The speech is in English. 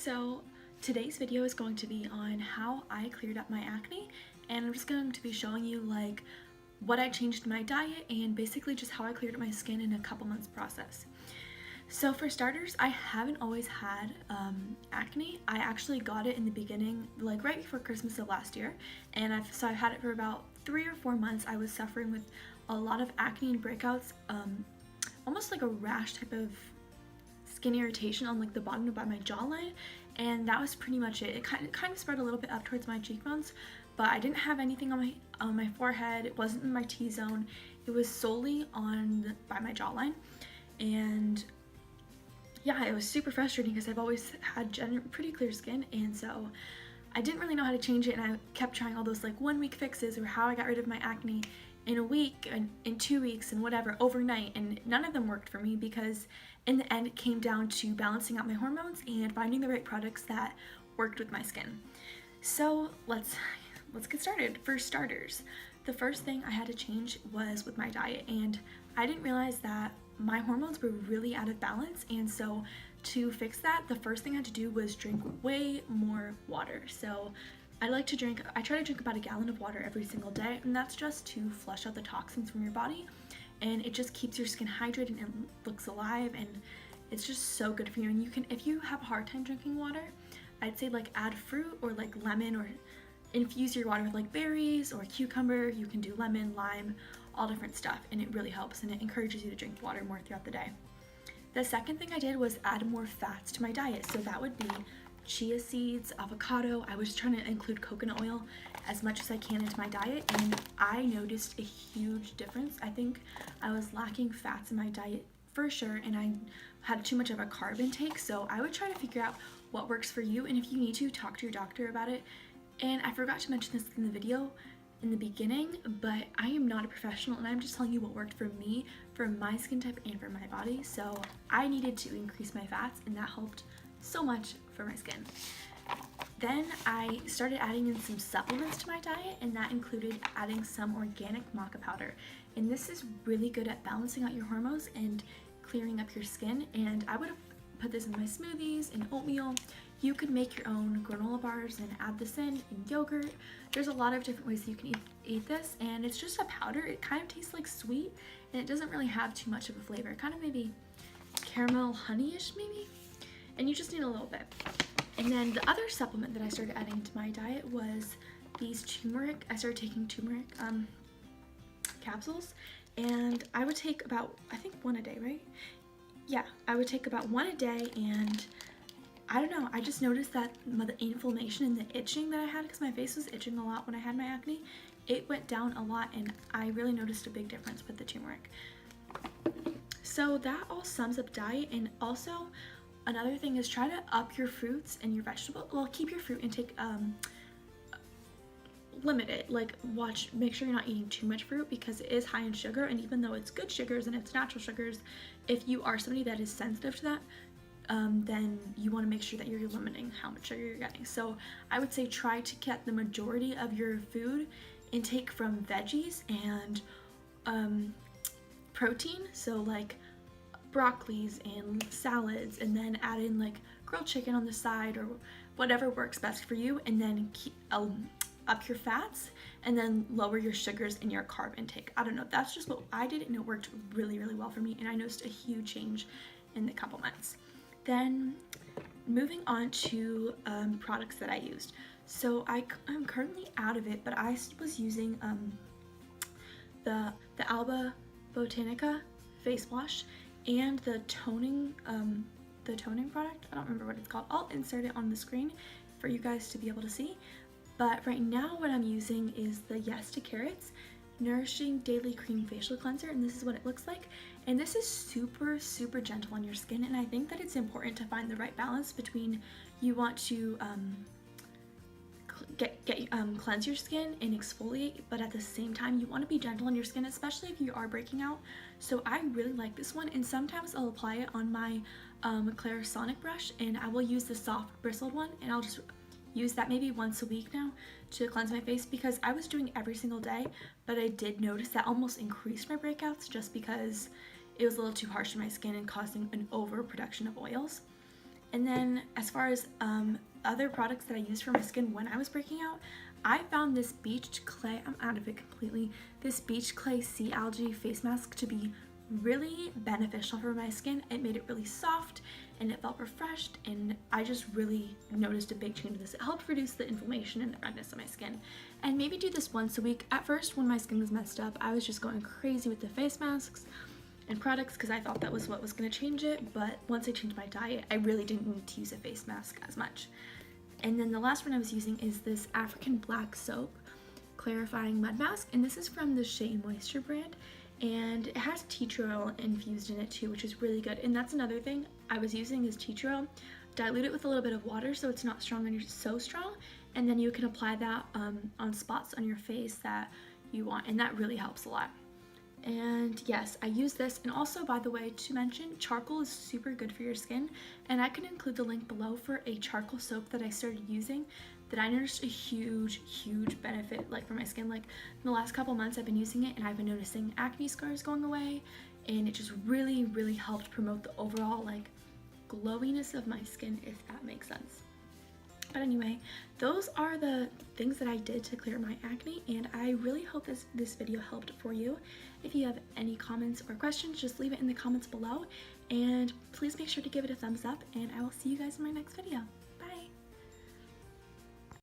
So today's video is going to be on how I cleared up my acne, and I'm just going to be showing you like what I changed in my diet and basically just how I cleared up my skin in a couple months process. So for starters, I haven't always had acne. I actually got it in the beginning, like right before Christmas of last year, and I've had it for about 3 or 4 months. I was suffering with a lot of acne and breakouts, almost like a rash type of skin irritation on like the bottom of my jawline, and that was pretty much it. It kind of spread a little bit up towards my cheekbones, but I didn't have anything on my forehead. It wasn't in my T-zone. It was solely by my jawline, and yeah, it was super frustrating because I've always had pretty clear skin, and so I didn't really know how to change it, and I kept trying all those like 1 week fixes or how I got rid of my acne in a week and in 2 weeks and whatever overnight, and none of them worked for me because in the end it came down to balancing out my hormones and finding the right products that worked with my skin. So let's get started. For starters, the first thing I had to change was with my diet, and I didn't realize that my hormones were really out of balance, and so to fix that, the first thing I had to do was drink way more water. So I try to drink about a gallon of water every single day, and that's just to flush out the toxins from your body, and it just keeps your skin hydrated and looks alive, and it's just so good for you. And you can, if you have a hard time drinking water, I'd say like add fruit or like lemon, or infuse your water with like berries or cucumber. You can do lemon, lime, all different stuff, and it really helps, and it encourages you to drink water more throughout the day. The second thing I did was add more fats to my diet, so that would be chia seeds, avocado. I was trying to include coconut oil as much as I can into my diet, and I noticed a huge difference. I think I was lacking fats in my diet for sure, and I had too much of a carb intake, so I would try to figure out what works for you, and if you need to, talk to your doctor about it. And I forgot to mention this in the video in the beginning, but I am not a professional, and I'm just telling you what worked for me, for my skin type, and for my body. So I needed to increase my fats, and that helped so much for my skin. Then I started adding in some supplements to my diet, and that included adding some organic maca powder. And this is really good at balancing out your hormones and clearing up your skin, and I would have put this in my smoothies and oatmeal. You could make your own granola bars and add this in yogurt. There's a lot of different ways you can eat this, and it's just a powder. It kind of tastes like sweet, and it doesn't really have too much of a flavor. Kind of maybe caramel honey-ish maybe, and you just need a little bit. And then the other supplement that I started adding to my diet was these turmeric. I started taking turmeric capsules, and I would take about, I think, 1 a day, right? Yeah, I would take about 1 a day, and I don't know, I just noticed that the inflammation and the itching that I had, because my face was itching a lot when I had my acne, it went down a lot, and I really noticed a big difference with the turmeric. So that all sums up diet. And also another thing is try to up your fruits and your vegetables. Well, keep your fruit intake limited. Like make sure you're not eating too much fruit because it is high in sugar, and even though it's good sugars and it's natural sugars, if you are somebody that is sensitive to that, then you want to make sure that you're limiting how much sugar you're getting. So I would say try to get the majority of your food intake from veggies and protein, so like broccolis and salads, and then add in like grilled chicken on the side or whatever works best for you, and then keep up your fats, and then lower your sugars and your carb intake. I don't know, that's just what I did, and it worked really, really well for me, and I noticed a huge change in the couple months. Then moving on to products that I used. So I'm currently out of it, but I was using the Alba Botanica face wash and the toning product. I don't remember what it's called. I'll insert it on the screen for you guys to be able to see. But right now what I'm using is the Yes to Carrots Nourishing Daily Cream Facial Cleanser, and this is what it looks like. And this is super, super gentle on your skin, and I think that it's important to find the right balance between you want to cleanse your skin and exfoliate, but at the same time you want to be gentle on your skin, especially if you are breaking out. So I really like this one, and sometimes I'll apply it on my Clarisonic brush, and I will use the soft bristled one, and I'll just use that maybe once a week now to cleanse my face, because I was doing it every single day, but I did notice that almost increased my breakouts just because it was a little too harsh on my skin and causing an overproduction of oils. And then as far as other products that I used for my skin when I was breaking out, I found this beach clay, I'm out of it completely, this beach clay sea algae face mask to be really beneficial for my skin. It made it really soft and it felt refreshed, and I just really noticed a big change in this. It helped reduce the inflammation and the redness of my skin. And maybe do this once a week. At first, when my skin was messed up, I was just going crazy with the face masks and products because I thought that was what was going to change it, but once I changed my diet, I really didn't need to use a face mask as much. And then the last one I was using is this African black soap clarifying mud mask, and this is from the Shea Moisture brand, and it has tea tree oil infused in it too, which is really good. And that's another thing I was using is tea tree oil. Dilute it with a little bit of water so it's not strong and so strong, and then you can apply that on spots on your face that you want, and that really helps a lot. And yes, I use this. And also, by the way, to mention, charcoal is super good for your skin, and I can include the link below for a charcoal soap that I started using that I noticed a huge benefit like for my skin. Like in the last couple months I've been using it and I've been noticing acne scars going away, and it just really helped promote the overall like glowiness of my skin, if that makes sense. But anyway, those are the things that I did to clear my acne, and I really hope this video helped for you. If you have any comments or questions, just leave it in the comments below, and please make sure to give it a thumbs up, and I will see you guys in my next video.